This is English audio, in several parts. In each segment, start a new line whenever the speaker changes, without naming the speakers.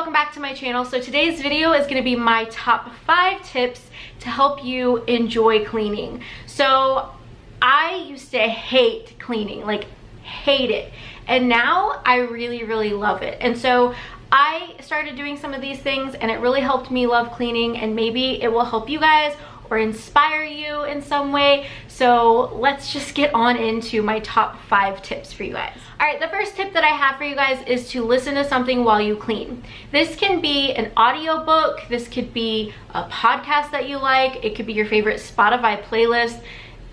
welcome back to my channel. So today's video is going to be my top 5 tips to help you enjoy cleaning. So I used to hate cleaning, like hate it, and now I really love it. And so I started doing some of these things and it really helped me love cleaning, and maybe it will help you guys or inspire you in some way. So let's just get on into my top 5 tips for you guys. All right, the first tip that I have for you guys is to listen to something while you clean. This can be an audiobook, this could be a podcast that you like, it could be your favorite Spotify playlist,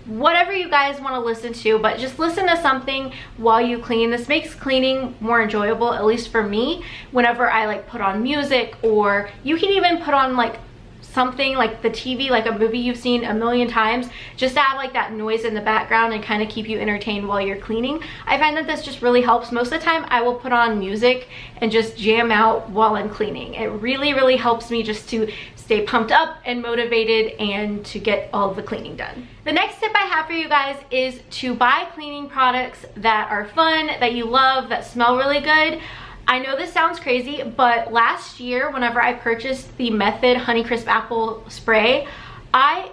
whatever you guys want to listen to, but just listen to something while you clean. This makes cleaning more enjoyable, at least for me, whenever I like put on music, or you can even put on like something like the TV, like a movie you've seen a million times, just to have like that noise in the background and kind of keep you entertained while you're cleaning. I find that this just really helps. Most of the time I will put on music and just jam out while I'm cleaning. It really helps me just to stay pumped up and motivated and to get all the cleaning done. The next tip I have for you guys is to buy cleaning products that are fun, that you love, that smell really good. I know this sounds crazy, but last year whenever I purchased the Method Honeycrisp Apple Spray, I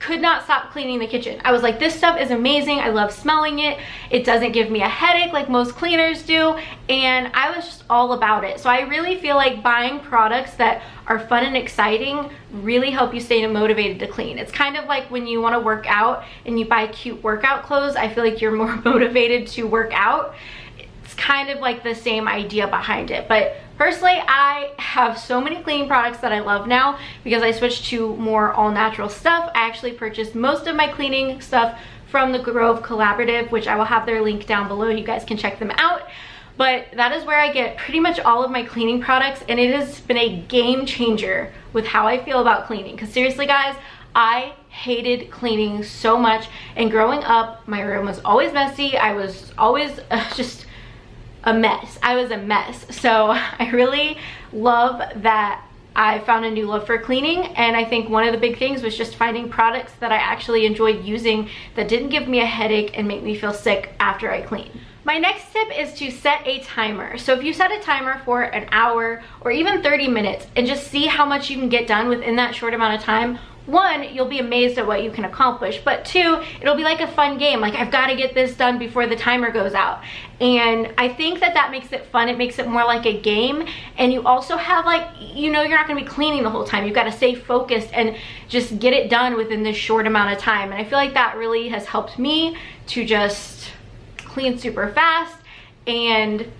could not stop cleaning the kitchen. I was like, this stuff is amazing. I love smelling it. It doesn't give me a headache like most cleaners do, and I was just all about it. So I really feel like buying products that are fun and exciting really help you stay motivated to clean. It's kind of like when you want to work out and you buy cute workout clothes. I feel like you're more motivated to work out. It's kind of like the same idea behind it. But personally, I have so many cleaning products that I love now because I switched to more all-natural stuff. I actually purchased most of my cleaning stuff from the Grove Collaborative, which I will have their link down below. You guys can check them out. But that is where I get pretty much all of my cleaning products, and it has been a game changer with how I feel about cleaning. Because seriously guys, I hated cleaning so much, and growing up my room was always messy. I was always just a mess. I was a mess. So I really love that I found a new love for cleaning, and I think one of the big things was just finding products that I actually enjoyed using that didn't give me a headache and make me feel sick after I clean. My next tip is to set a timer. So if you set a timer for an hour or even 30 minutes and just see how much you can get done within that short amount of time, 1, you'll be amazed at what you can accomplish, but 2, it'll be like a fun game. Like, I've got to get this done before the timer goes out. And I think that that makes it fun. It makes it more like a game. And you also have, like, you know, you're not going to be cleaning the whole time. You've got to stay focused and just get it done within this short amount of time. And I feel like that really has helped me to just clean super fast. And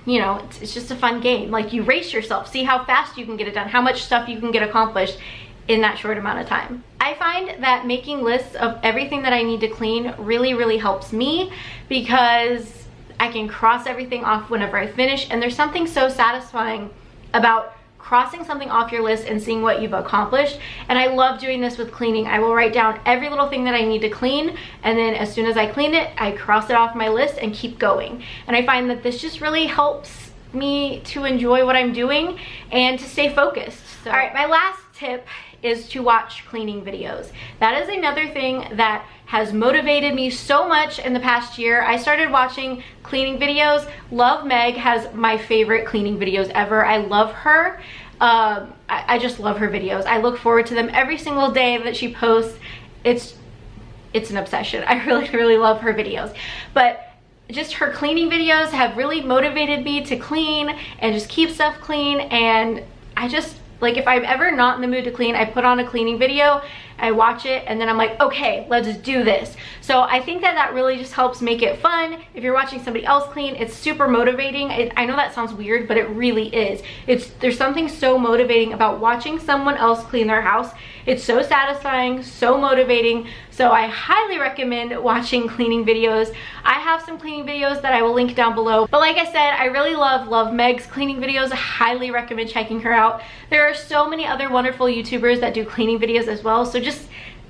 you know, it's just a fun game. Like, you race yourself, see how fast you can get it done, how much stuff you can get accomplished in that short amount of time. I find that making lists of everything that I need to clean really helps me, because I can cross everything off whenever I finish, and there's something so satisfying about crossing something off your list and seeing what you've accomplished. And I love doing this with cleaning. I will write down every little thing that I need to clean, and then as soon as I clean it, I cross it off my list and keep going. And I find that this just really helps me to enjoy what I'm doing and to stay focused. So, all right, my last tip is to watch cleaning videos. That is another thing that has motivated me so much in the past year. I started watching cleaning videos. Love Meg has my favorite cleaning videos ever. I love her. I just love her videos. I look forward to them every single day that she posts. It's an obsession. I really love her videos. But just her cleaning videos have really motivated me to clean and just keep stuff clean. And I just, like, if I'm ever not in the mood to clean, I put on a cleaning video, I watch it, and then I'm like, okay, let's do this. So I think that that really just helps make it fun. If you're watching somebody else clean, it's super motivating. I know that sounds weird, but it really is. There's something so motivating about watching someone else clean their house. It's so satisfying, so motivating. So I highly recommend watching cleaning videos. I have some cleaning videos that I will link down below. But like I said, I really love Meg's cleaning videos. I highly recommend checking her out. There are so many other wonderful YouTubers that do cleaning videos as well. So just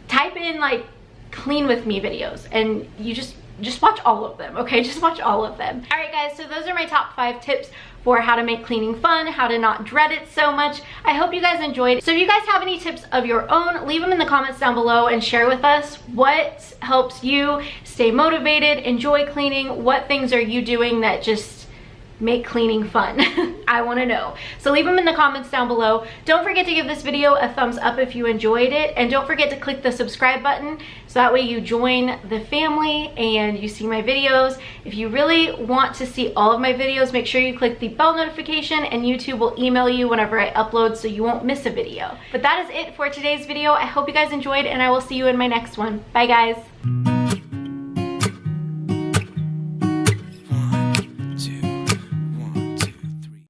type in like clean with me videos and you just watch all of them, okay? Just watch all of them. All right guys, so those are my top 5 tips for how to make cleaning fun, how to not dread it so much. I hope you guys enjoyed. So if you guys have any tips of your own, leave them in the comments down below and share with us what helps you stay motivated, enjoy cleaning, what things are you doing that just make cleaning fun? I want to know. So leave them in the comments down below. Don't forget to give this video a thumbs up if you enjoyed it, and don't forget to click the subscribe button so that way you join the family and you see my videos. If you really want to see all of my videos, make sure you click the bell notification and YouTube will email you whenever I upload so you won't miss a video. But that is it for today's video. I hope you guys enjoyed and I will see you in my next one. Bye guys.